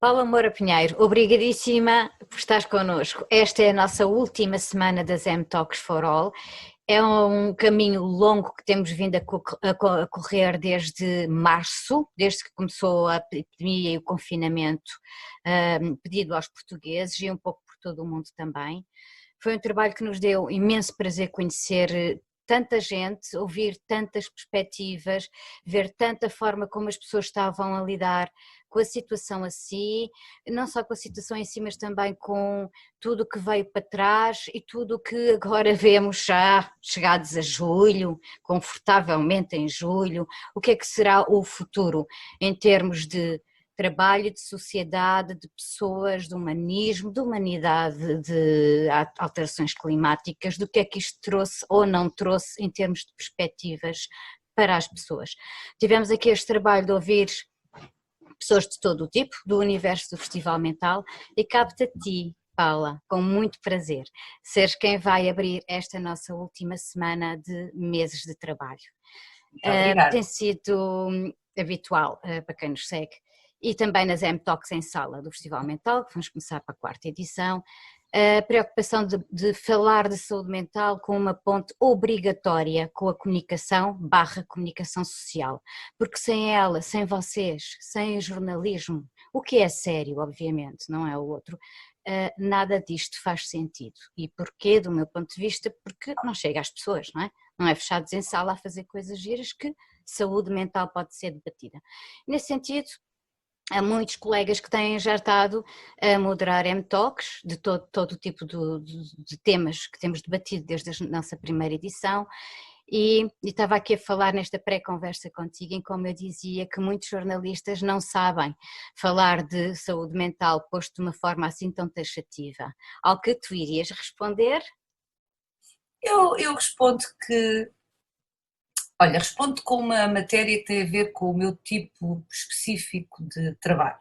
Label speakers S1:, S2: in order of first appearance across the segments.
S1: Paula Moura Pinheiro, obrigadíssima por estar connosco. Esta é a nossa última semana das M-Talks for All. É um caminho longo que temos vindo a correr desde março, desde que começou a epidemia e o confinamento, pedido aos portugueses e um pouco por todo o mundo também. Foi um trabalho que nos deu imenso prazer conhecer tanta gente, ouvir tantas perspectivas, ver tanta forma como as pessoas estavam a lidar com a situação assim, não só com a situação em si, mas também com tudo o que veio para trás e tudo o que agora vemos já chegados a julho, confortavelmente em julho, o que é que será o futuro em termos de trabalho, de sociedade, de pessoas, de humanismo, de humanidade, de alterações climáticas, do que é que isto trouxe ou não trouxe em termos de perspectivas para as pessoas. Tivemos aqui este trabalho de ouvir pessoas de todo o tipo, do universo do Festival Mental, e cabe-te a ti, Paula, com muito prazer, seres quem vai abrir esta nossa última semana de meses de trabalho. Tem sido habitual para quem nos segue, e também nas M-Talks em sala do Festival Mental, que vamos começar para a 4ª edição, a preocupação de falar de saúde mental com uma ponte obrigatória com a comunicação/comunicação social, porque sem ela, sem vocês, sem o jornalismo, o que é sério, obviamente, não é o outro, nada disto faz sentido. E porquê, do meu ponto de vista? Porque não chega às pessoas, não é? Não é fechados em sala a fazer coisas giras que saúde mental pode ser debatida. Nesse sentido, há muitos colegas que têm já estado a moderar M-Talks de todo o tipo de temas que temos debatido desde a nossa primeira edição e estava aqui a falar nesta pré-conversa contigo em como eu dizia que muitos jornalistas não sabem falar de saúde mental posto de uma forma assim tão taxativa. Ao que tu irias responder?
S2: Eu respondo que... Olha, respondo com uma matéria que tem a ver com o meu tipo específico de trabalho.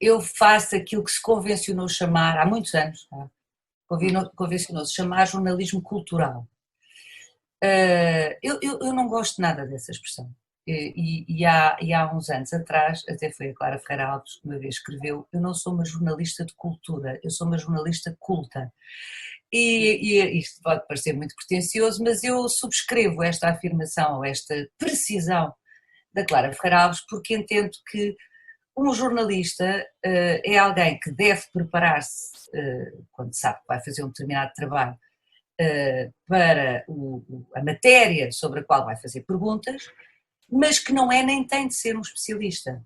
S2: Eu faço aquilo que se convencionou chamar, há muitos anos, convencionou-se chamar jornalismo cultural. Eu não gosto nada dessa expressão. E há uns anos atrás, até foi a Clara Ferreira Alves que uma vez escreveu: eu não sou uma jornalista de cultura, eu sou uma jornalista culta. E isto pode parecer muito pretencioso, mas eu subscrevo esta afirmação, ou esta precisão da Clara Ferreira Alves, porque entendo que um jornalista é alguém que deve preparar-se, quando sabe que vai fazer um determinado trabalho, para a matéria sobre a qual vai fazer perguntas, mas que não é nem tem de ser um especialista.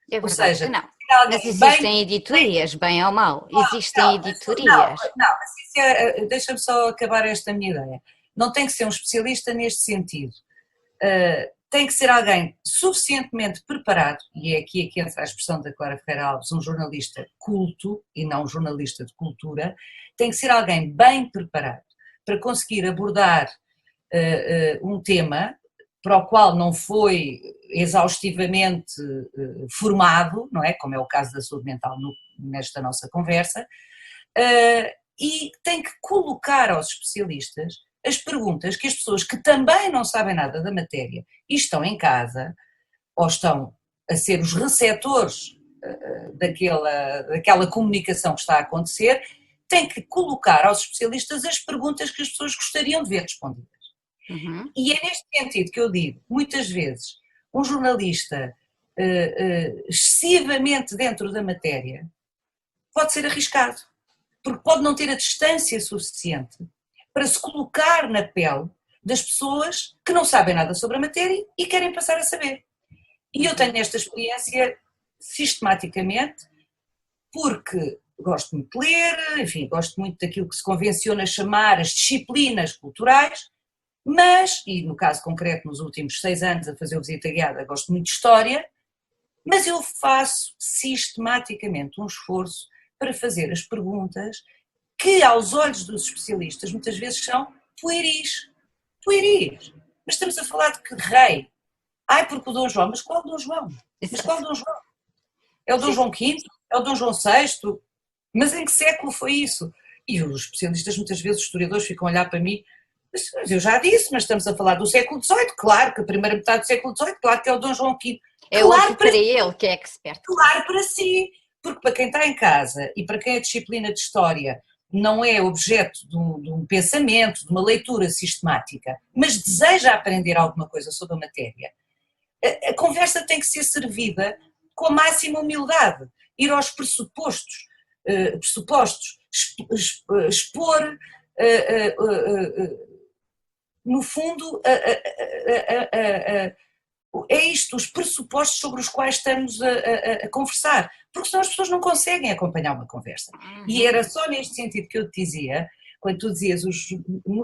S1: É verdade,
S2: Ou seja,
S1: não. Mas existem editorias, bem ou mal, existem editorias.
S2: Mas deixa-me só acabar esta minha ideia. Não tem que ser um especialista neste sentido. Tem que ser alguém suficientemente preparado, e é aqui que entra a expressão da Clara Ferreira Alves, um jornalista culto e não um jornalista de cultura, tem que ser alguém bem preparado para conseguir abordar um tema para o qual não foi exaustivamente formado, não é? Como é o caso da saúde mental nesta nossa conversa, e tem que colocar aos especialistas as perguntas que as pessoas que também não sabem nada da matéria e estão em casa, ou estão a ser os receptores daquela comunicação que está a acontecer, têm que colocar aos especialistas as perguntas que as pessoas gostariam de ver respondidas.
S1: Uhum.
S2: E é neste sentido que eu digo, muitas vezes, um jornalista excessivamente dentro da matéria pode ser arriscado, porque pode não ter a distância suficiente para se colocar na pele das pessoas que não sabem nada sobre a matéria e querem passar a saber. E eu tenho esta experiência sistematicamente, porque gosto muito de ler, enfim, gosto muito daquilo que se convenciona chamar as disciplinas culturais, mas, e no caso concreto, nos últimos 6 anos a fazer o Visita Guiada, gosto muito de história, mas eu faço sistematicamente um esforço para fazer as perguntas que, aos olhos dos especialistas, muitas vezes são pueris. Pueris. Mas estamos a falar de que rei? Ai, porque o Dom João. Mas qual Dom João? Mas qual Dom João? É o Dom João V? É o Dom João VI? Mas em que século foi isso? E os especialistas, muitas vezes, os historiadores, ficam a olhar para mim Mas eu já disse, mas estamos a falar do século XVIII, claro que a primeira metade do século XVIII, claro que é o Dom João V.
S1: É
S2: Claro
S1: óbvio para ele que é expert.
S2: Claro para si, porque para quem está em casa e para quem a disciplina de História não é objeto de um pensamento, de uma leitura sistemática, mas deseja aprender alguma coisa sobre a matéria, a conversa tem que ser servida com a máxima humildade, ir aos pressupostos, expor, no fundo, é isto, os pressupostos sobre os quais estamos a conversar, porque senão as pessoas não conseguem acompanhar uma conversa. E era só neste sentido que eu te dizia, quando tu dizias,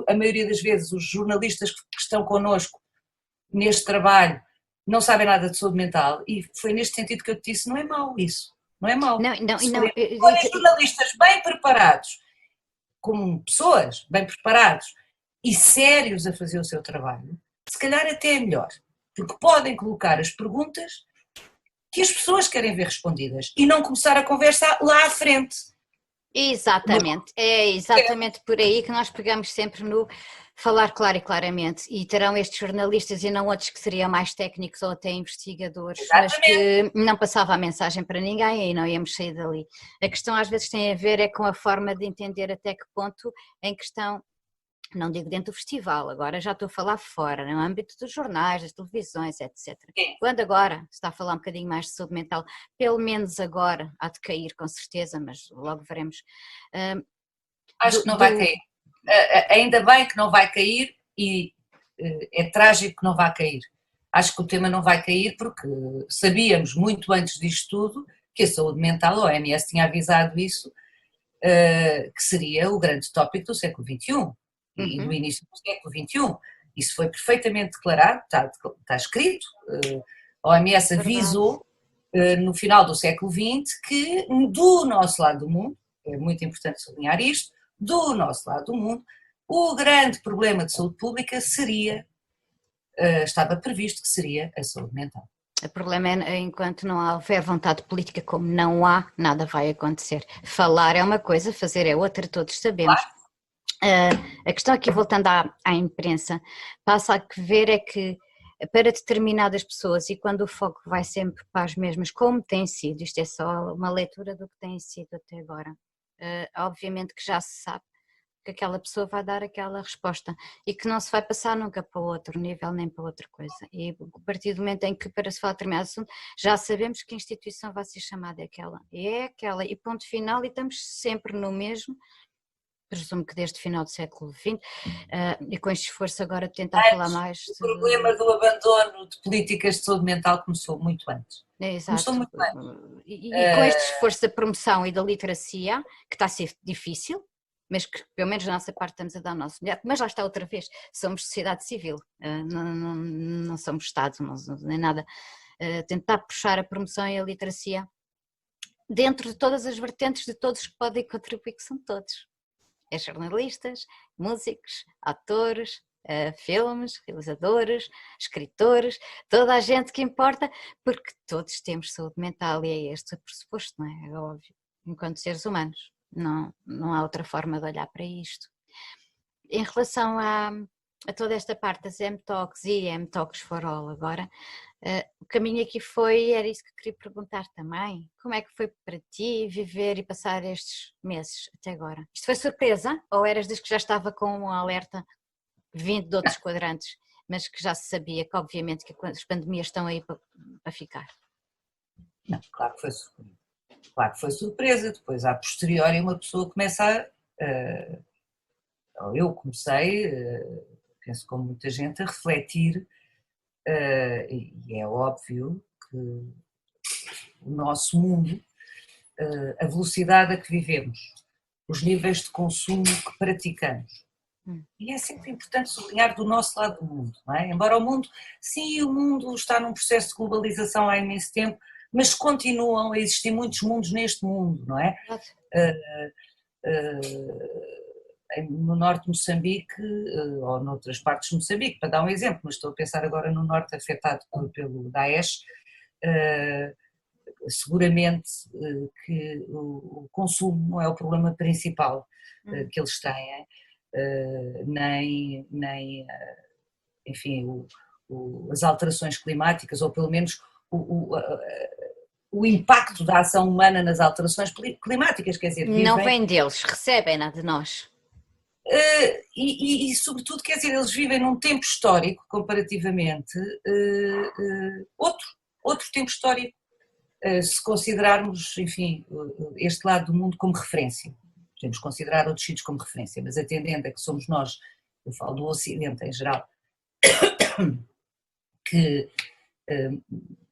S2: a maioria das vezes os jornalistas que estão connosco neste trabalho não sabem nada de saúde mental, e foi neste sentido que eu te disse, não é mau isso, não é mau. Se forem jornalistas bem preparados, como pessoas bem preparados e sérios a fazer o seu trabalho, se calhar até é melhor, porque podem colocar as perguntas que as pessoas querem ver respondidas e não começar a conversa lá à frente.
S1: Exatamente, é exatamente por aí que nós pegamos sempre no falar claro e claramente, e terão estes jornalistas e não outros que seriam mais técnicos ou até investigadores, mas que não passava a mensagem para ninguém e não íamos sair dali. A questão às vezes tem a ver é com a forma de entender até que ponto em questão, não digo dentro do festival, agora já estou a falar fora, no âmbito dos jornais, das televisões, etc.
S2: Sim.
S1: Quando agora se está a falar um bocadinho mais de saúde mental, pelo menos agora há de cair com certeza, mas logo veremos.
S2: Acho que não vai cair. Ainda bem que não vai cair e é trágico que não vá cair. Acho que o tema não vai cair porque sabíamos muito antes disto tudo que a saúde mental, a OMS tinha avisado isso, que seria o grande tópico do século XXI e do início do século XXI. Isso foi perfeitamente declarado, está escrito, a OMS avisou no final do século XX que do nosso lado do mundo, é muito importante sublinhar isto, do nosso lado do mundo, o grande problema de saúde pública seria, estava previsto que seria a saúde mental.
S1: O problema é, enquanto não houver vontade política, como não há, nada vai acontecer. Falar é uma coisa, fazer é outra, todos sabemos. Claro. A questão aqui, voltando à imprensa, passa a ver é que para determinadas pessoas, e quando o foco vai sempre para as mesmas, como tem sido, isto é só uma leitura do que tem sido até agora, obviamente que já se sabe que aquela pessoa vai dar aquela resposta e que não se vai passar nunca para outro nível nem para outra coisa. E a partir do momento em que para se falar de determinado assunto, já sabemos que a instituição vai ser chamada aquela. E é aquela, e ponto final, e estamos sempre no mesmo, presumo que desde o final do século XX, e com este esforço agora de tentar falar mais...
S2: O problema do abandono de políticas de saúde mental começou muito antes.
S1: Exato.
S2: Começou muito antes.
S1: E com este esforço da promoção e da literacia, que está a ser difícil, mas que pelo menos da nossa parte estamos a dar o nosso melhor, mas lá está outra vez, somos sociedade civil, não somos Estado, nem nada, tentar puxar a promoção e a literacia dentro de todas as vertentes de todos que podem contribuir, que são todos, é jornalistas, músicos, atores, filmes, realizadores, escritores, toda a gente que importa, porque todos temos saúde mental e é este o pressuposto, não é? É óbvio, enquanto seres humanos. Não há outra forma de olhar para isto. Em relação a toda esta parte das M-Talks e M-Talks for All agora, o caminho aqui era isso que eu queria perguntar também, como é que foi para ti viver e passar estes meses até agora? Isto foi surpresa ou eras das que já estava com um alerta vindo de outros quadrantes, mas que já se sabia que obviamente que as pandemias estão aí para ficar?
S2: Não, claro que foi surpresa. Claro que foi surpresa, depois a posteriori uma pessoa começa eu comecei, penso como muita gente, a refletir, e é óbvio que o nosso mundo, a velocidade a que vivemos, os níveis de consumo que praticamos, e é sempre importante sublinhar do nosso lado do mundo, não é? Embora o mundo está num processo de globalização há imenso tempo, mas continuam a existir muitos mundos neste mundo, não é? No norte de Moçambique, ou noutras partes de Moçambique, para dar um exemplo, mas estou a pensar agora no norte afetado pelo Daesh, seguramente que o consumo não é o problema principal que eles têm, nem enfim, as alterações climáticas, ou pelo menos o impacto da ação humana nas alterações climáticas, quer dizer,
S1: não vem deles, recebem-na de nós.
S2: E sobretudo, quer dizer, eles vivem num tempo histórico, comparativamente, outro tempo histórico, se considerarmos, enfim, este lado do mundo como referência. Podemos considerar outros sítios como referência, mas atendendo a que somos nós, eu falo do Ocidente em geral, que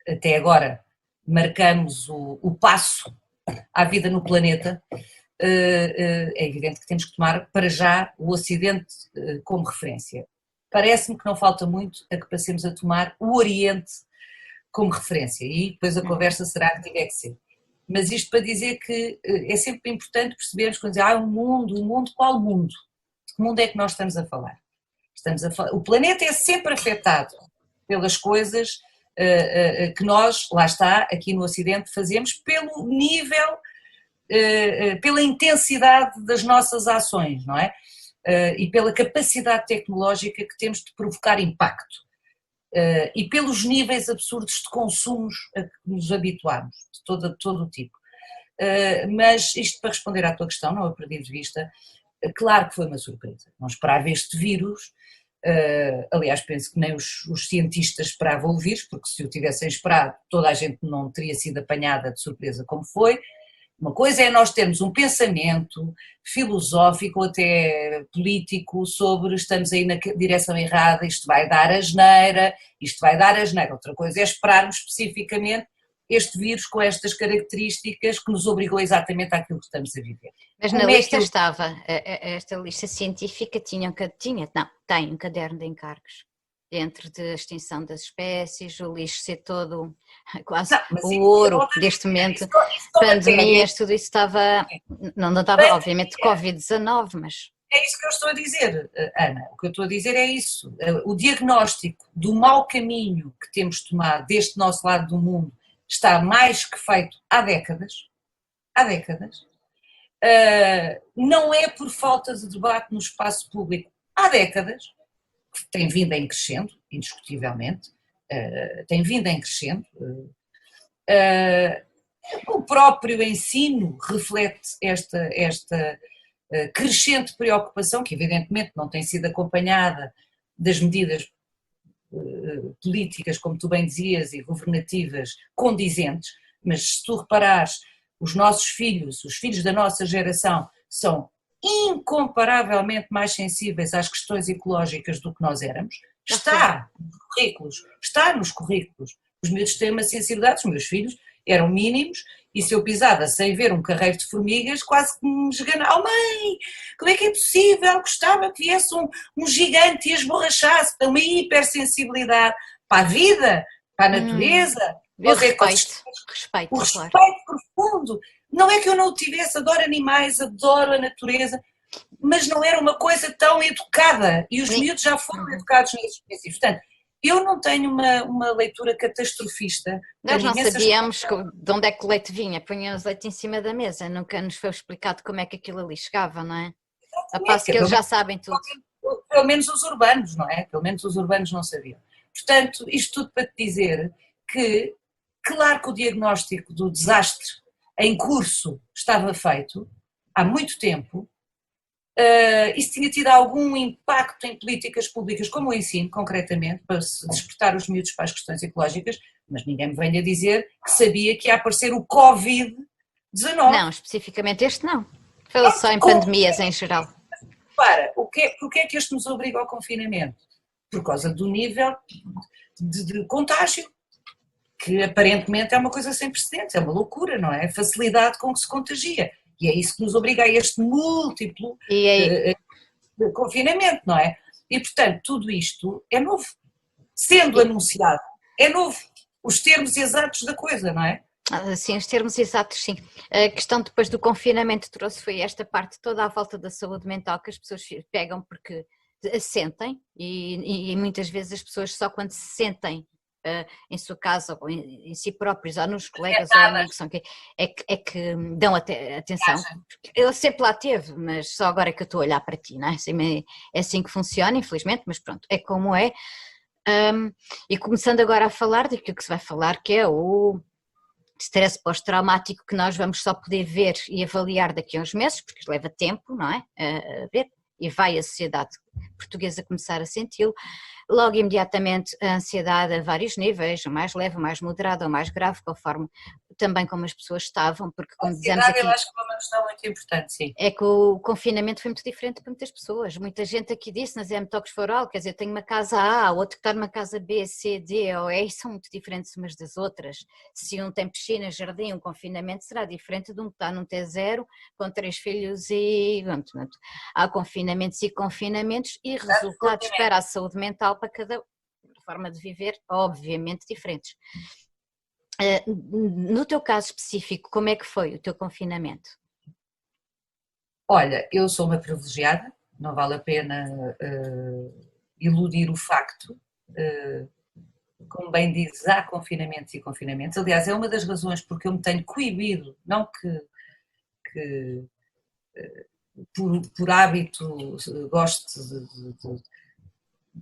S2: até agora marcamos o passo à vida no planeta, é evidente que temos que tomar para já o Ocidente como referência. Parece-me que não falta muito a que passemos a tomar o Oriente como referência e depois a conversa será que tiver que ser. Mas isto para dizer que é sempre importante percebermos quando dizemos o mundo, qual mundo? De que mundo é que nós estamos a falar? O planeta é sempre afetado pelas coisas que nós, lá está, aqui no Ocidente, fazemos pelo nível, pela intensidade das nossas ações, não é? E pela capacidade tecnológica que temos de provocar impacto. E pelos níveis absurdos de consumos a que nos habituamos, de todo o tipo. Mas isto para responder à tua questão, não a perdi de vista, claro que foi uma surpresa. Não esperava este vírus, aliás penso que nem os cientistas esperavam o vírus, porque se o tivessem esperado toda a gente não teria sido apanhada de surpresa como foi. Uma coisa é nós termos um pensamento filosófico ou até político sobre estamos aí na direção errada, isto vai dar asneira. Outra coisa é esperarmos especificamente este vírus com estas características que nos obrigou exatamente àquilo que estamos a viver.
S1: Mas na lista estava, esta lista científica tem um caderno de encargos. Dentro da extinção das espécies, o lixo ser todo quase o ouro deste momento, pandemias, tudo isso estava, não estava obviamente Covid-19, mas...
S2: É isso que eu estou a dizer, Ana, o que eu estou a dizer é isso, o diagnóstico do mau caminho que temos tomado deste nosso lado do mundo está mais que feito há décadas, não é por falta de debate no espaço público há décadas, que tem vindo em crescendo, indiscutivelmente, tem vindo em crescendo. O próprio ensino reflete esta crescente preocupação, que evidentemente não tem sido acompanhada das medidas políticas, como tu bem dizias, e governativas condizentes, mas se tu reparares, os nossos filhos, os filhos da nossa geração, são incomparavelmente mais sensíveis às questões ecológicas do que nós éramos. Está nos currículos. Os miúdos têm uma sensibilidade, os meus filhos eram mínimos e se eu pisava sem ver um carreiro de formigas quase que me esganava. Oh mãe, como é que é possível? Gostava que viesse um gigante e as borrachasse. Uma hipersensibilidade para a vida, para a natureza.
S1: Respeito,
S2: o respeito profundo. Não é que eu não o tivesse, adoro animais, adoro a natureza, mas não era uma coisa tão educada e os miúdos já foram educados nesses princípios. Portanto, eu não tenho uma leitura catastrofista.
S1: Nós não sabíamos de onde é que o leite vinha, punham o leite em cima da mesa, nunca nos foi explicado como é que aquilo ali chegava, não é? A passo que eles já sabem tudo.
S2: Pelo menos os urbanos, não é? Pelo menos os urbanos não sabiam. Portanto, isto tudo para te dizer que, claro que o diagnóstico do desastre em curso estava feito há muito tempo, isso tinha tido algum impacto em políticas públicas, como o ensino, concretamente, para se despertar os miúdos para as questões ecológicas, mas ninguém me venha dizer que sabia que ia aparecer o Covid-19.
S1: Não, especificamente este não. Foi só em pandemias em geral.
S2: Porquê é que este nos obriga ao confinamento? Por causa do nível de contágio, que aparentemente é uma coisa sem precedentes, é uma loucura, não é? A facilidade com que se contagia. E é isso que nos obriga a este múltiplo confinamento, não é? E, portanto, tudo isto é novo. Sendo anunciado, é novo. Os termos exatos da coisa, não é?
S1: Sim, os termos exatos, sim. A questão depois do confinamento trouxe foi esta parte toda à volta da saúde mental que as pessoas pegam porque a sentem e muitas vezes as pessoas só quando se sentem em sua casa, ou em si próprios, ou nos colegas ou amigos, é que dão atenção. Ele sempre lá teve, mas só agora é que eu estou a olhar para ti, não é? É assim que funciona, infelizmente, mas pronto, é como é. E começando agora a falar daquilo que se vai falar, que é o stress pós-traumático, que nós vamos só poder ver e avaliar daqui a uns meses, porque leva tempo, não é? A ver, e vai a sociedade portuguesa começar a senti-lo. Logo imediatamente a ansiedade a vários níveis, o mais leve, o mais moderado, o mais grave, conforme também como as pessoas estavam, porque como dizemos aqui…
S2: eu acho que é uma questão muito importante, sim.
S1: É que o confinamento foi muito diferente para muitas pessoas. Muita gente aqui disse nas M-Talks for All, quer dizer, tenho uma casa A, outro que está numa casa B, C, D ou E, e são muito diferentes umas das outras. Se um tem piscina, jardim, um confinamento será diferente de um que está num T0 com 3 filhos e… Há confinamentos e confinamentos e resultados para a saúde mental para cada forma de viver, obviamente diferentes. No teu caso específico, como é que foi o teu confinamento?
S2: Olha, eu sou uma privilegiada, não vale a pena iludir o facto, como bem dizes, há confinamentos e confinamentos. Aliás, é uma das razões porque eu me tenho coibido, não que por hábito gosto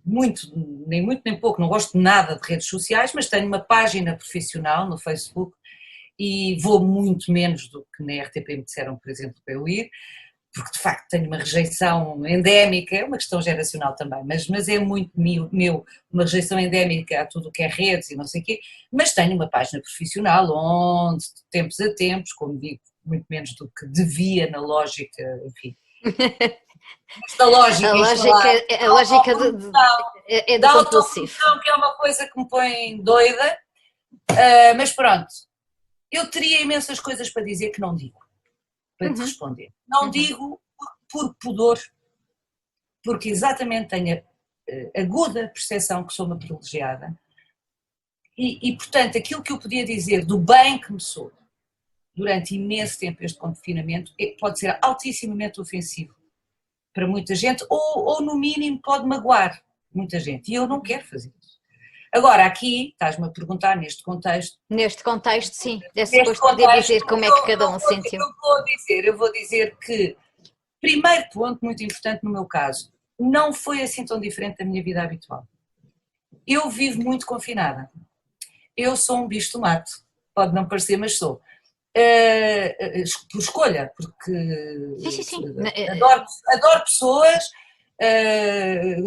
S2: muito nem pouco, não gosto nada de redes sociais, mas tenho uma página profissional no Facebook e vou muito menos do que na RTP me disseram, por exemplo, para eu ir, porque de facto tenho uma rejeição endémica, é uma questão geracional também, mas é muito meu, uma rejeição endémica a tudo o que é redes e não sei o quê, mas tenho uma página profissional onde, de tempos a tempos, como digo, muito menos do que devia na lógica, enfim. Esta lógica,
S1: a lógica é do compulsivo.
S2: Que é uma coisa que me põe doida, mas pronto, eu teria imensas coisas para dizer que não digo, para te responder. Não digo por pudor, porque exatamente tenho a aguda percepção que sou uma privilegiada e, portanto, aquilo que eu podia dizer do bem que me sou durante imenso tempo este confinamento pode ser altissimamente ofensivo para muita gente ou no mínimo pode magoar muita gente e eu não quero fazer isso. Agora aqui, estás-me a perguntar neste contexto…
S1: Neste contexto sim, é suposto poder dizer como é que cada um sentiu.
S2: Eu vou dizer que, primeiro ponto muito importante no meu caso, não foi assim tão diferente da minha vida habitual. Eu vivo muito confinada. Eu sou um bicho do mato, pode não parecer, mas sou. Por escolha, porque
S1: sim.
S2: Adoro pessoas,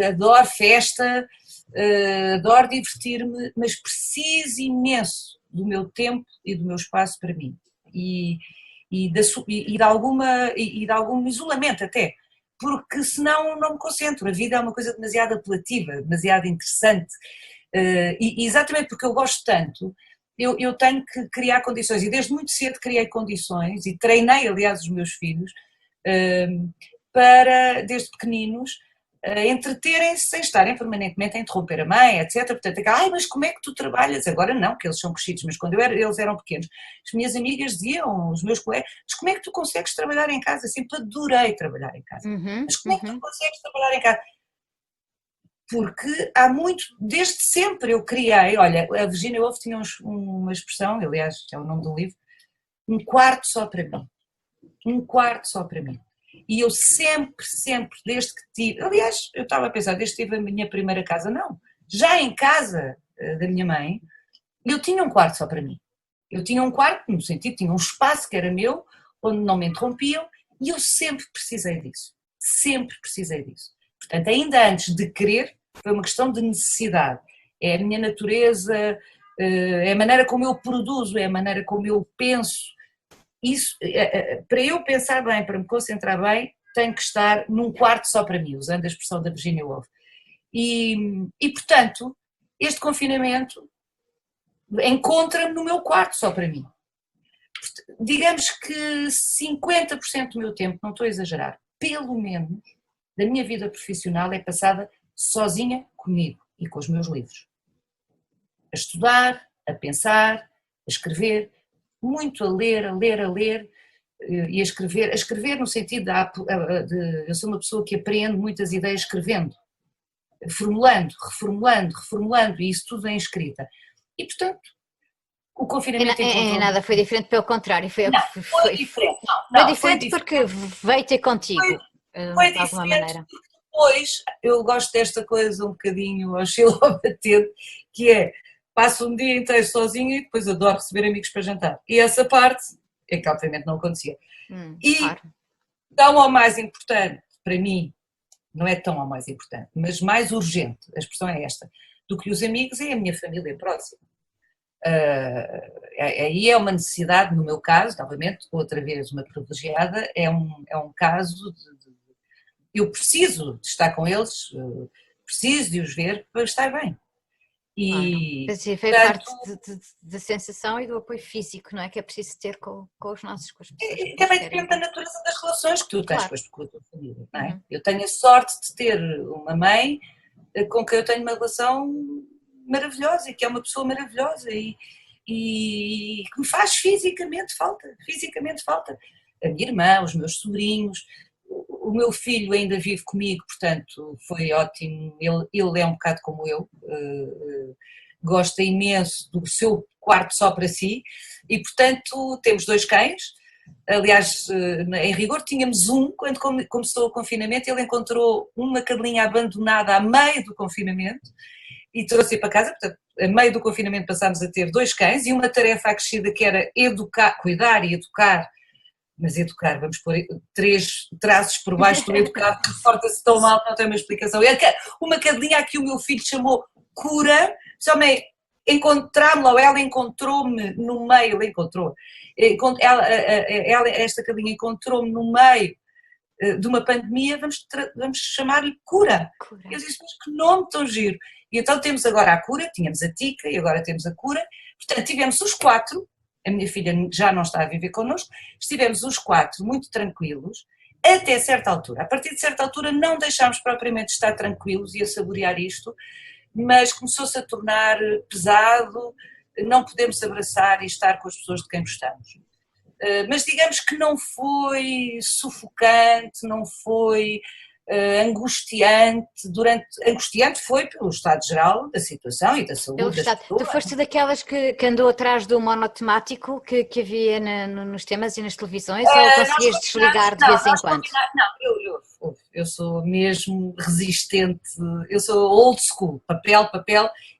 S2: adoro festa, adoro divertir-me, mas preciso imenso do meu tempo e do meu espaço para mim e de algum isolamento até, porque senão não me concentro. A vida é uma coisa demasiado apelativa, demasiado interessante e exatamente porque eu gosto tanto, eu tenho que criar condições e desde muito cedo criei condições e treinei aliás os meus filhos para, desde pequeninos, entreterem-se sem estarem permanentemente a interromper a mãe, etc. Portanto, mas como é que tu trabalhas? Agora não, que eles são crescidos, mas quando eles eram pequenos, as minhas amigas diziam, os meus colegas, mas como é que tu consegues trabalhar em casa? Sempre adorei trabalhar em casa. Mas como é que tu consegues trabalhar em casa? Porque há muito, desde sempre eu criei, olha, a Virginia Woolf tinha uma expressão, aliás, é o nome do livro, um quarto só para mim. Um quarto só para mim. E eu sempre, desde que tive, aliás, eu estava a pensar, desde que tive a minha primeira casa, não, já em casa da minha mãe, eu tinha um quarto só para mim. Eu tinha um quarto, no sentido, tinha um espaço que era meu, onde não me interrompiam, e eu sempre precisei disso. Sempre precisei disso. Portanto, ainda antes de querer, foi uma questão de necessidade. É a minha natureza, é a maneira como eu produzo, é a maneira como eu penso. Isso, para eu pensar bem, para me concentrar bem, tenho que estar num quarto só para mim, usando a expressão da Virginia Woolf. E portanto, este confinamento encontra-me no meu quarto só para mim. Digamos que 50% do meu tempo, não estou a exagerar, pelo menos, da minha vida profissional é passada sozinha comigo e com os meus livros. A estudar, a pensar, a escrever, muito a ler e a escrever no sentido de eu sou uma pessoa que aprende muitas ideias escrevendo. reformulando, e isso tudo em escrita. E, portanto, o confinamento
S1: Em nada foi diferente, pelo contrário,
S2: Não, foi diferente.
S1: Foi
S2: Não, foi
S1: diferente
S2: diferente.
S1: porque veio ter contigo,
S2: Foi
S1: de alguma
S2: diferente
S1: maneira.
S2: porque depois, eu gosto desta coisa um bocadinho oscilante, que é, passo um dia inteiro sozinha e depois adoro receber amigos para jantar. E essa parte é que obviamente não acontecia. E
S1: Claro.
S2: tão ao mais importante, para mim, não é tão ao mais importante, mas mais urgente, a expressão é esta, do que os amigos é a minha família próxima. Aí é uma necessidade, no meu caso, novamente, outra vez uma privilegiada, é um caso eu preciso de estar com eles, preciso de os ver para estar bem. E,
S1: claro. Foi parte da sensação e do apoio físico, não é? Que é preciso ter com os nossos, com as pessoas.
S2: Também depende da natureza das relações que tu tens
S1: claro.
S2: com a tua família, não é? Eu tenho a sorte de ter uma mãe com quem eu tenho uma relação maravilhosa e que é uma pessoa maravilhosa e que me faz fisicamente falta. A minha irmã, os meus sobrinhos, o meu filho ainda vive comigo, portanto foi ótimo, ele é um bocado como eu, gosta imenso do seu quarto só para si e portanto temos 2 cães, aliás em rigor tínhamos um, quando começou o confinamento ele encontrou uma cadelinha abandonada a meio do confinamento e trouxe-a para casa, portanto a meio do confinamento passámos a ter 2 cães e uma tarefa acrescida que era cuidar e educar, mas educar, vamos pôr 3 traços por baixo do educar, que porta-se tão mal, não tem uma explicação. Uma cadelinha que o meu filho chamou Cura, somente encontrámos-la, ou ela encontrou-me no meio, esta cadelinha encontrou-me no meio de uma pandemia, vamos chamar-lhe Cura. Eu disse, mas que nome tão giro. E então temos agora a Cura, tínhamos a Tica e agora temos a Cura, portanto tivemos os 4, a minha filha já não está a viver connosco, estivemos os 4 muito tranquilos, até certa altura. A partir de certa altura não deixámos propriamente de estar tranquilos e a saborear isto, mas começou-se a tornar pesado, não podemos abraçar e estar com as pessoas de quem gostamos. Mas digamos que não foi sufocante, não foi angustiante, angustiante foi pelo estado geral da situação e da saúde das pessoas.
S1: Tu foste daquelas que andou atrás do monotemático que havia nos temas e nas televisões ou conseguias desligar de vez em quando?
S2: Não, eu sou mesmo resistente, eu sou old school, papel,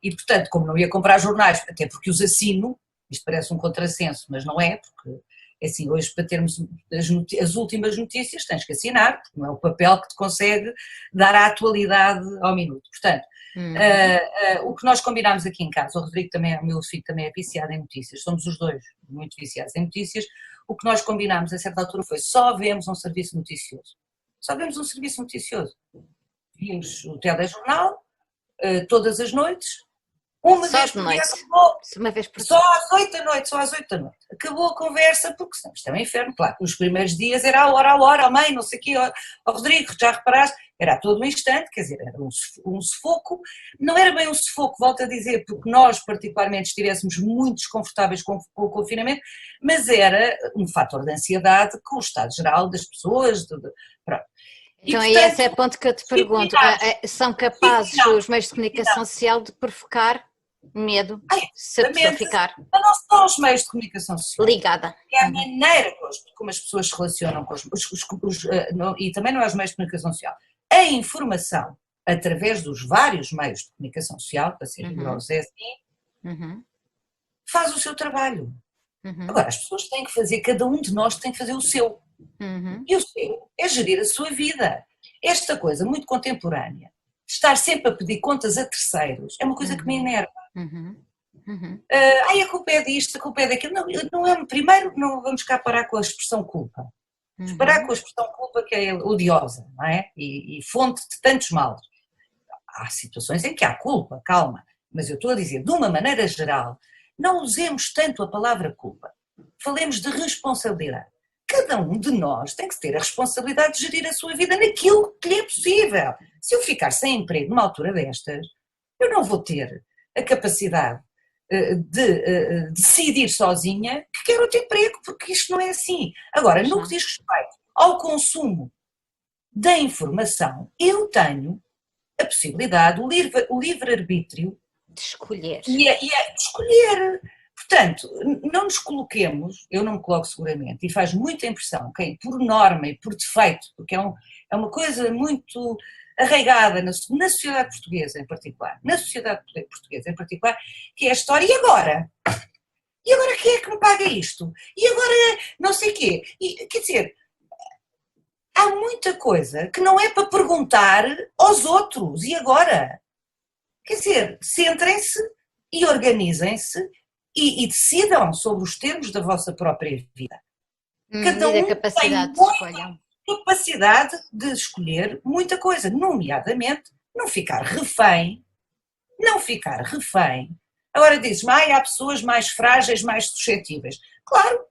S2: e portanto como não ia comprar jornais, até porque os assino, isto parece um contrassenso, mas não é, porque assim, hoje para termos as últimas notícias tens que assinar, porque não é o papel que te consegue dar a atualidade ao minuto. Portanto, o que nós combinámos aqui em casa, o Rodrigo também, o meu filho também é viciado em notícias, somos os 2 muito viciados em notícias, o que nós combinámos a certa altura foi só vemos um serviço noticioso. Vimos o telejornal todas as noites, uma vez por dia acabou. Só às 8 da noite. Acabou a conversa, porque isto é um inferno, claro. Nos primeiros dias era a hora, mãe, não sei o quê, Rodrigo, já reparaste? Era a todo um instante, quer dizer, era um sufoco. Não era bem um sufoco, volto a dizer, porque nós particularmente estivéssemos muito desconfortáveis com o confinamento, mas era um fator de ansiedade com o estado geral das pessoas. Pronto.
S1: Então é esse é o ponto que eu te pergunto, são capazes os meios de comunicação social de provocar medo se a pessoa ficar
S2: não são os meios de comunicação social
S1: ligada.
S2: É a maneira como as pessoas se relacionam com e também não é os meios de comunicação social. A informação, através dos vários meios de comunicação social, para ser rigoroso, é assim, faz o seu trabalho. Agora, as pessoas têm que fazer, cada um de nós tem que fazer o seu. E o seu é gerir a sua vida. Esta coisa muito contemporânea, estar sempre a pedir contas a terceiros, é uma coisa que me enerva. A culpa é disto, a culpa é daquilo. Primeiro, não vamos cá parar com a expressão culpa. Vamos parar com a expressão culpa, que é odiosa, não é? E fonte de tantos males. Há situações em que há culpa, calma, mas eu estou a dizer, de uma maneira geral, não usemos tanto a palavra culpa. Falemos de responsabilidade. Cada um de nós tem que ter a responsabilidade de gerir a sua vida naquilo que lhe é possível. Se eu ficar sem emprego numa altura destas, eu não vou ter a capacidade de decidir sozinha que quero outro emprego, porque isto não é assim. Agora, no que diz respeito ao consumo da informação, eu tenho a possibilidade, o livre-arbítrio
S1: De escolher.
S2: e de escolher. Portanto, não nos coloquemos, eu não me coloco seguramente, e faz muita impressão, quem por norma e por defeito, porque é uma coisa muito arraigada na sociedade portuguesa em particular, que é a história, e agora? E agora quem é que me paga isto? E agora não sei o quê? E, quer dizer, há muita coisa que não é para perguntar aos outros, e agora? Quer dizer, centrem-se e organizem-se e decidam sobre os termos da vossa própria vida. Cada
S1: E
S2: um
S1: da capacidade
S2: tem
S1: de escolha.
S2: capacidade de escolher muita coisa, nomeadamente não ficar refém. Agora dizes-me, há pessoas mais frágeis, mais suscetíveis. Claro,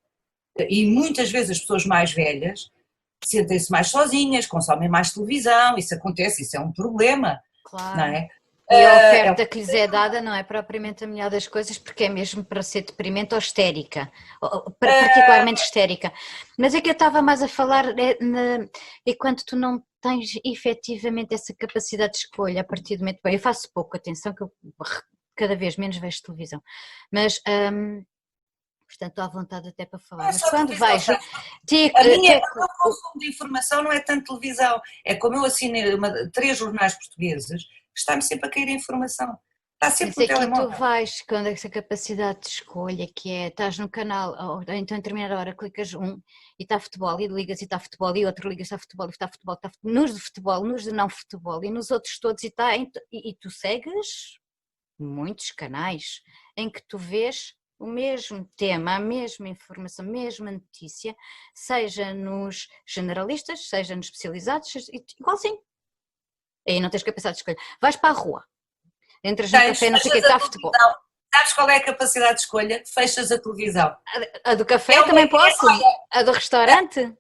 S2: e muitas vezes as pessoas mais velhas sentem-se mais sozinhas, consomem mais televisão, isso acontece, isso é um problema,
S1: Claro.
S2: não é?
S1: E a oferta que lhes é dada não é propriamente a melhor das coisas, porque é mesmo para ser deprimente ou histérica, particularmente histérica. Mas é que eu estava mais a falar é quando tu não tens efetivamente essa capacidade de escolha a partir do momento. Bem, eu faço pouco, atenção, que eu cada vez menos vejo televisão, mas portanto estou à vontade até para falar. Mas quando vejo.
S2: O meu consumo de informação não é tanto televisão, é como eu assinei 3 jornais portugueses. Está-me sempre a cair a informação. Está sempre no telemóvel.
S1: Tu vais com essa capacidade de escolha que é, estás no canal, ou então em determinada hora clicas e está futebol, e ligas e está futebol, e outro ligas e está futebol, nos de futebol, nos de não futebol, e nos outros todos, e tu segues muitos canais em que tu vês o mesmo tema, a mesma informação, a mesma notícia, seja nos generalistas, seja nos especializados, igualzinho. Aí não tens capacidade de escolha. Vais para a rua, entras no café, não sei o que, está futebol.
S2: Sabes qual é a capacidade de escolha? Fechas a televisão.
S1: A do café também posso? A do restaurante?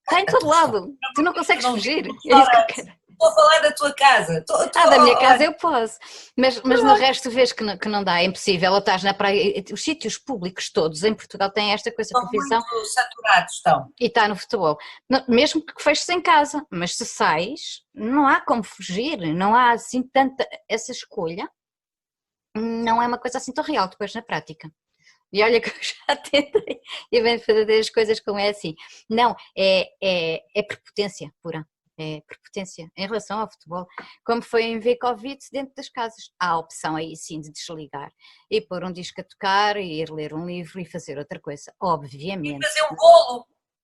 S1: Está em todo lado. Tu não consegues fugir. É isso que eu quero.
S2: Estou a falar da tua casa.
S1: Da minha casa eu posso. Mas no resto vês que não dá, é impossível. Ou estás na praia. Os sítios públicos todos em Portugal têm esta coisa de televisão.
S2: Estão muito saturados, estão.
S1: E está no futebol. Mesmo que feches em casa. Mas se sais, não há como fugir. Não há assim tanta. Essa escolha não é uma coisa assim tão real depois na prática. E olha que eu já tentei e bem fazer as coisas como é assim. Não, é prepotência pura. É prepotência em relação ao futebol, como foi em ver Covid dentro das casas. Há a opção aí sim de desligar e pôr um disco a tocar e ir ler um livro e fazer outra coisa, obviamente.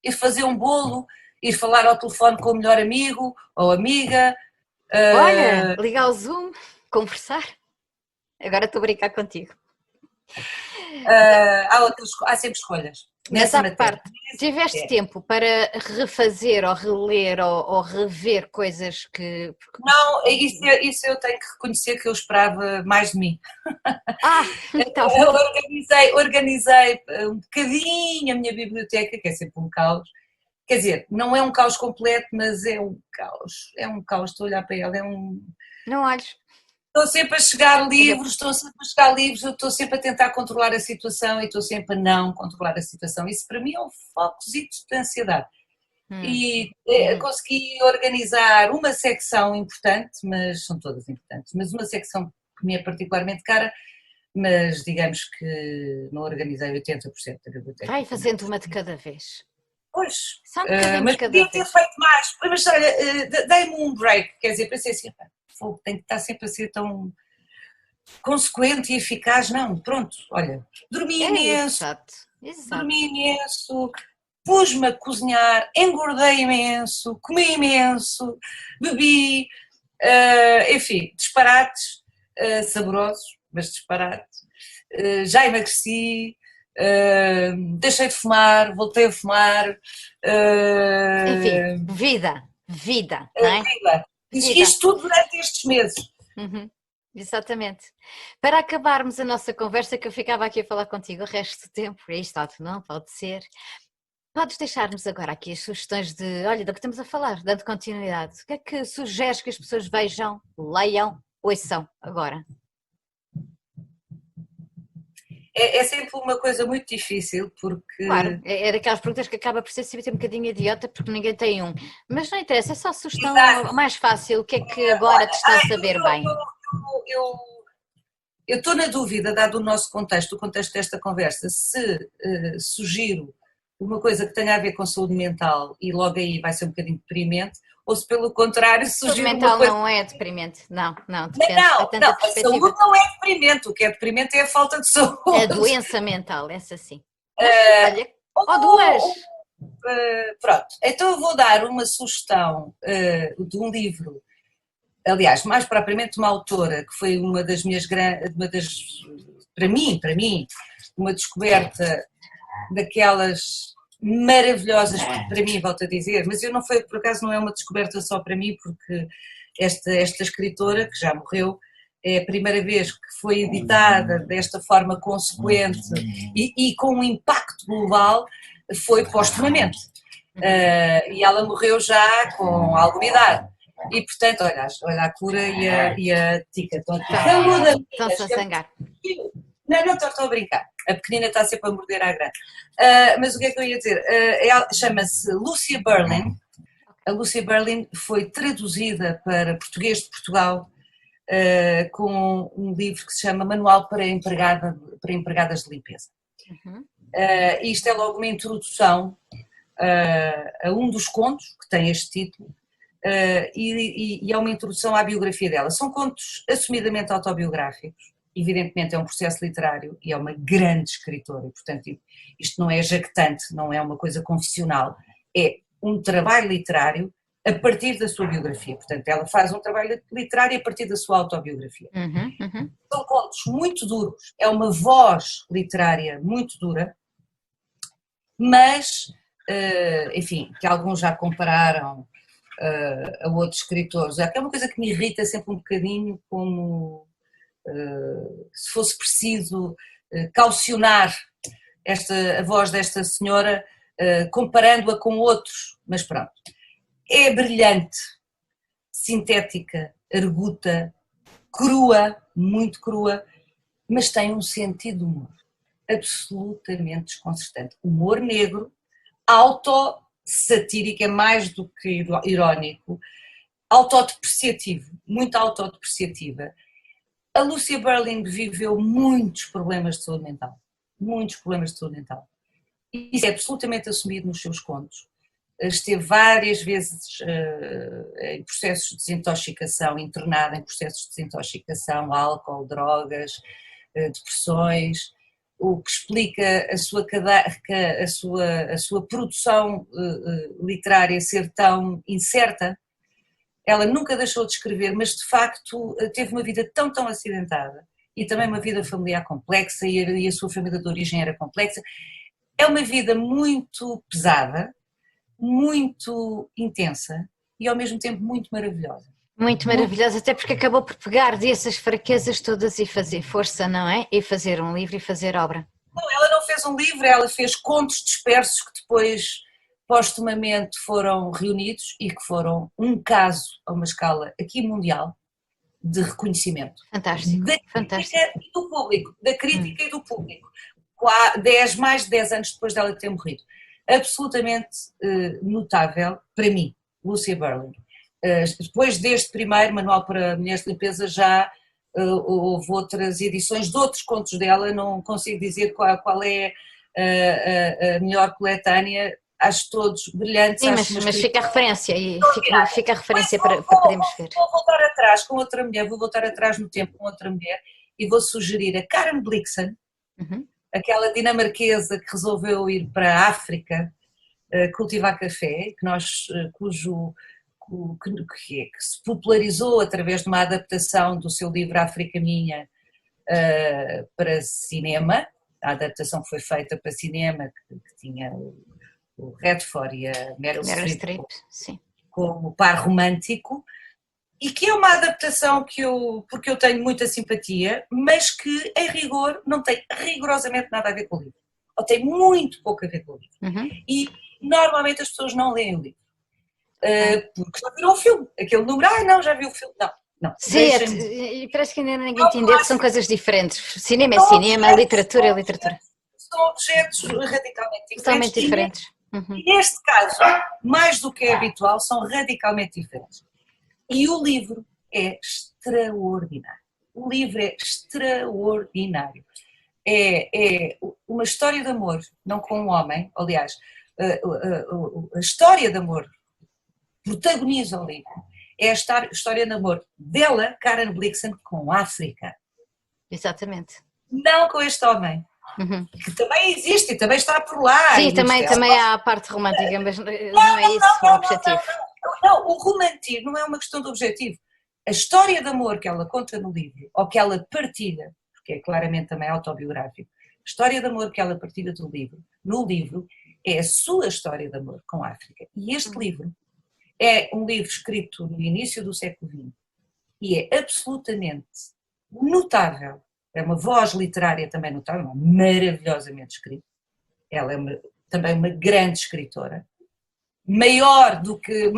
S2: Ir fazer um bolo, ir falar ao telefone com o melhor amigo ou amiga.
S1: Olha, ligar o Zoom, conversar. Agora estou a brincar contigo.
S2: Há sempre escolhas.
S1: Mas à parte, tiveste tempo para refazer ou reler ou rever coisas que...
S2: Não, isso eu tenho que reconhecer que eu esperava mais de mim.
S1: Então.
S2: Eu organizei um bocadinho a minha biblioteca, que é sempre um caos. Quer dizer, não é um caos completo, mas é um caos. É um caos, estou a olhar para ela,
S1: Não olhes.
S2: Estou sempre a chegar livros, eu estou sempre a tentar controlar a situação e estou sempre a não controlar a situação. Isso para mim é um focozito de ansiedade. E consegui organizar uma secção importante, mas são todas importantes, mas uma secção que me é particularmente cara, mas digamos que não organizei 80% da biblioteca.
S1: Vai fazendo uma de cada vez.
S2: Pois,
S1: mas
S2: podia ter feito mais, mas olha, dei-me um break, quer dizer, pensei assim, tem que estar sempre a ser tão consequente e eficaz, não, pronto, olha, dormi imenso, pus-me a cozinhar, engordei imenso, comi imenso, bebi, enfim, disparates, saborosos, mas disparates, já emagreci, deixei de fumar, voltei a fumar.
S1: Enfim, vida, não é?
S2: Vida. Isto tudo durante estes meses.
S1: Exatamente. Para acabarmos a nossa conversa, que eu ficava aqui a falar contigo o resto do tempo, isto não pode ser. Podes deixar-nos agora aqui as sugestões olha, do que estamos a falar, dando continuidade. O que é que sugeres que as pessoas vejam, leiam, ouçam agora?
S2: É sempre uma coisa muito difícil, porque...
S1: Claro, é daquelas perguntas que acaba por ser sempre um bocadinho idiota porque ninguém tem um. Mas não interessa, é só
S2: Exato.
S1: sugestão mais fácil. O que é que agora te está a saber bem?
S2: Eu estou na dúvida, dado o nosso contexto, o contexto desta conversa, se sugiro uma coisa que tenha a ver com saúde mental e logo aí vai ser um bocadinho deprimente, ou se pelo contrário
S1: Saúde
S2: sugiro uma
S1: mental
S2: coisa...
S1: não é deprimente. Não,
S2: Mas
S1: depende. É
S2: não,
S1: tanta
S2: não, a saúde
S1: perspectiva.
S2: não é deprimente, o que é deprimente é a falta de
S1: A
S2: saúde.
S1: doença mental, essa sim. Mas, olha, ou
S2: Ou,
S1: duas.
S2: pronto, então eu vou dar uma sugestão de um livro, aliás, mais propriamente uma autora, que foi uma das minhas grandes, para mim, uma descoberta daquelas maravilhosas, para mim, volto a dizer, mas eu não foi, por acaso não é uma descoberta só para mim, porque esta escritora, que já morreu, é a primeira vez que foi editada desta forma consequente e com um impacto global, foi postumamente. E ela morreu já com alguma idade. E portanto, olha a cura e a tica.
S1: Estão-se a zangar.
S2: Não, estou a brincar. A pequenina está sempre a morder à grande. Mas o que é que eu ia dizer? Ela chama-se Lucia Berlin. A Lucia Berlin foi traduzida para português de Portugal com um livro que se chama Manual para Empregadas de Limpeza.
S1: Uhum.
S2: Isto é logo uma introdução a um dos contos que tem este título e é uma introdução à biografia dela. São contos assumidamente autobiográficos, evidentemente é um processo literário e é uma grande escritora, e portanto isto não é jactante, não é uma coisa confessional, é um trabalho literário a partir da sua biografia, portanto ela faz um trabalho literário a partir da sua autobiografia. São contos muito duros, é uma voz literária muito dura, mas, enfim, que alguns já compararam a outros escritores, é uma coisa que me irrita sempre um bocadinho, como se fosse preciso caucionar a voz desta senhora, comparando-a com outros, mas pronto. É brilhante, sintética, arguta, crua, muito crua, mas tem um sentido de humor absolutamente desconcertante. Humor negro, autossatírico, é mais do que irónico, autodepreciativo, muito autodepreciativa. A Lucia Berlin viveu muitos problemas de saúde mental, muitos problemas de saúde mental. E isso é absolutamente assumido nos seus contos. Esteve várias vezes em processos de desintoxicação, internada em processos de desintoxicação, álcool, drogas, depressões, o que explica a sua produção literária ser tão incerta. Ela nunca deixou de escrever, mas de facto teve uma vida tão acidentada e também uma vida familiar complexa e a sua família de origem era complexa. É uma vida muito pesada, muito intensa e ao mesmo tempo muito maravilhosa.
S1: Muito maravilhosa, até porque acabou por pegar dessas fraquezas todas e fazer força, não é? E fazer um livro e fazer obra.
S2: Não, ela não fez um livro, ela fez contos dispersos que depois postumamente foram reunidos e que foram um caso a uma escala aqui mundial de reconhecimento.
S1: Fantástico,
S2: Da
S1: fantástico.
S2: crítica e do público, da crítica e do público. Mais de 10 anos depois dela ter morrido. Absolutamente notável para mim, Lucia Berlin. Depois deste primeiro Manual para Mulheres de Limpeza já houve outras edições de outros contos dela, não consigo dizer qual é a melhor coletânea, acho todos brilhantes.
S1: Sim, mas fica a referência e fica a referência para podermos ver.
S2: Vou voltar atrás com outra mulher, vou voltar atrás no tempo com outra mulher e vou sugerir a Karen Blixen, aquela dinamarquesa que resolveu ir para a África cultivar café, que se popularizou através de uma adaptação do seu livro África Minha para cinema. A adaptação foi feita para cinema, que tinha o Redford e a Meryl Streep como par romântico, e que é uma adaptação porque eu tenho muita simpatia, mas que em rigor não tem rigorosamente nada a ver com o livro, ou tem muito pouco a ver com o livro. E normalmente as pessoas não leem o livro. Porque já viram o filme, aquele número, não, já vi o filme, não, Não,
S1: Sim, e parece que ainda ninguém entendeu que são coisas diferentes. Cinema é cinema, literatura é literatura.
S2: São objetos radicalmente diferentes.
S1: Totalmente diferentes.
S2: E neste caso, mais do que é habitual, são radicalmente diferentes. E o livro é extraordinário. O livro é extraordinário. É uma história de amor, não com um homem, aliás, a história de amor protagoniza o livro. É a história de amor dela, Karen Blixen, com a África.
S1: Exatamente.
S2: Não com este homem. Que também existe e também está por lá.
S1: Sim, também há a parte romântica, mas não é isso o objetivo.
S2: Não, o romantismo não é uma questão de objetivo. A história de amor que ela conta no livro, ou que ela partilha, porque é claramente também autobiográfico, a história de amor que ela partilha no livro, é a sua história de amor com a África. E este livro é um livro escrito no início do século XX e é absolutamente notável. É uma voz literária também notável, maravilhosamente escrita. Ela é também uma grande escritora. Melhor do que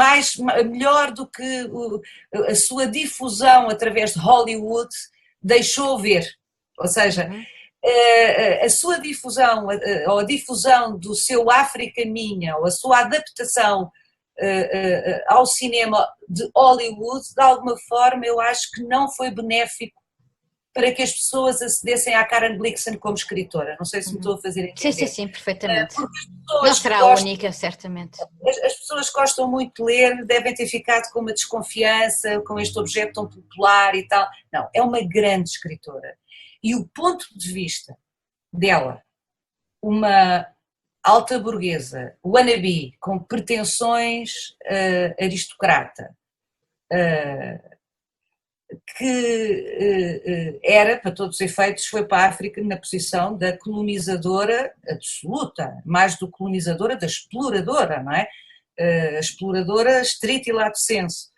S2: a sua difusão através de Hollywood deixou ver. Ou seja, a sua difusão, ou a difusão do seu África Minha, ou a sua adaptação ao cinema de Hollywood, de alguma forma eu acho que não foi benéfico para que as pessoas acedessem à Karen Blixen como escritora. Não sei se me estou a fazer entender.
S1: Sim, perfeitamente. Não será a única, certamente.
S2: As pessoas que gostam muito de ler devem ter ficado com uma desconfiança, com este objeto tão popular e tal. Não, é uma grande escritora. E o ponto de vista dela, uma alta burguesa, wannabe, com pretensões aristocrata, que era, para todos os efeitos, foi para a África na posição da colonizadora absoluta, mais do colonizadora, da exploradora, não é? A exploradora estrito e lato sensu.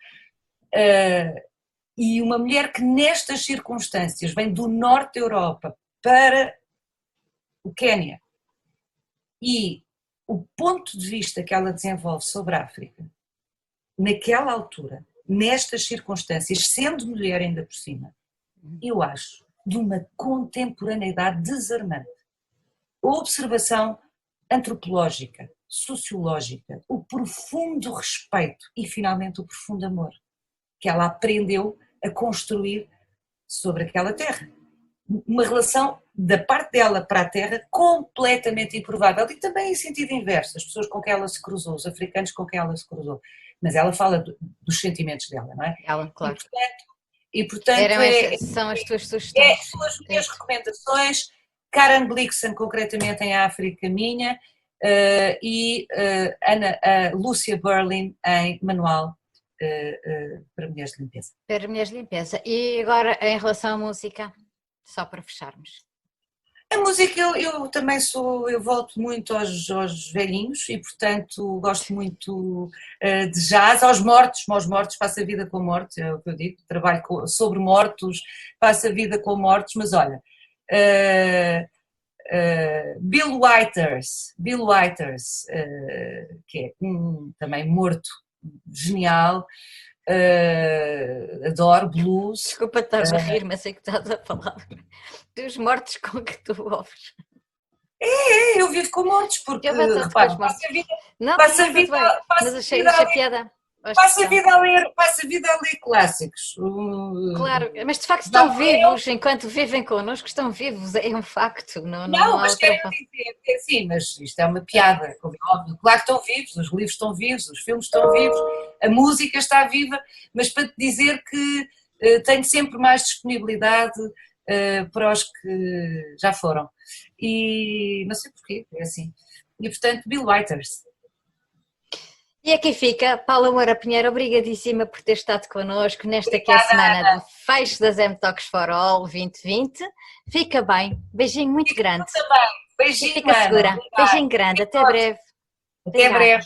S2: E uma mulher que nestas circunstâncias vem do norte da Europa para o Quénia, e o ponto de vista que ela desenvolve sobre a África, naquela altura, nestas circunstâncias, sendo mulher ainda por cima, eu acho de uma contemporaneidade desarmante. A observação antropológica, sociológica, o profundo respeito e finalmente o profundo amor que ela aprendeu a construir sobre aquela terra. Uma relação da parte dela para a terra completamente improvável e também em sentido inverso, as pessoas com quem ela se cruzou, os africanos com quem ela se cruzou. Mas ela fala dos sentimentos dela, não é?
S1: Ela, claro.
S2: E portanto
S1: são as tuas sugestões.
S2: São as minhas recomendações. Karen Blixen, concretamente em África Minha, e Lúcia Berlin em Manual para Mulheres de Limpeza.
S1: Para Mulheres de Limpeza. E agora em relação à música, só para fecharmos.
S2: A música, eu também eu volto muito aos velhinhos e, portanto, gosto muito de jazz, aos mortos, passo a vida com mortos, é o que eu digo, trabalho sobre mortos, passo a vida com mortos, mas olha, Bill Withers, que é também morto, genial, adoro blues.
S1: Desculpa estar a rir, mas sei que estás a falar dos mortos com que tu ouves.
S2: Eu vivo com mortos, porque
S1: repare, passo a vida, mas achei a piada.
S2: Passa a vida a ler clássicos.
S1: Claro, mas de facto estão vivos, enquanto vivem connosco, estão vivos, é um facto. Não,
S2: mas quero dizer, sim, mas isto é uma piada, óbvio. Claro que estão vivos, os livros estão vivos, os filmes estão vivos, a música está viva, mas para te dizer que tenho sempre mais disponibilidade para os que já foram. E não sei porquê, é assim. E portanto, Bill Withers.
S1: E aqui fica, Paula Moura Pinheiro, obrigadíssima por ter estado connosco nesta que é a semana de fecho das M-Talks for All 2020. Fica bem, beijinho muito grande.
S2: Fica bem, beijinho.
S1: Fica segura, beijinho grande, até breve.
S2: Até breve.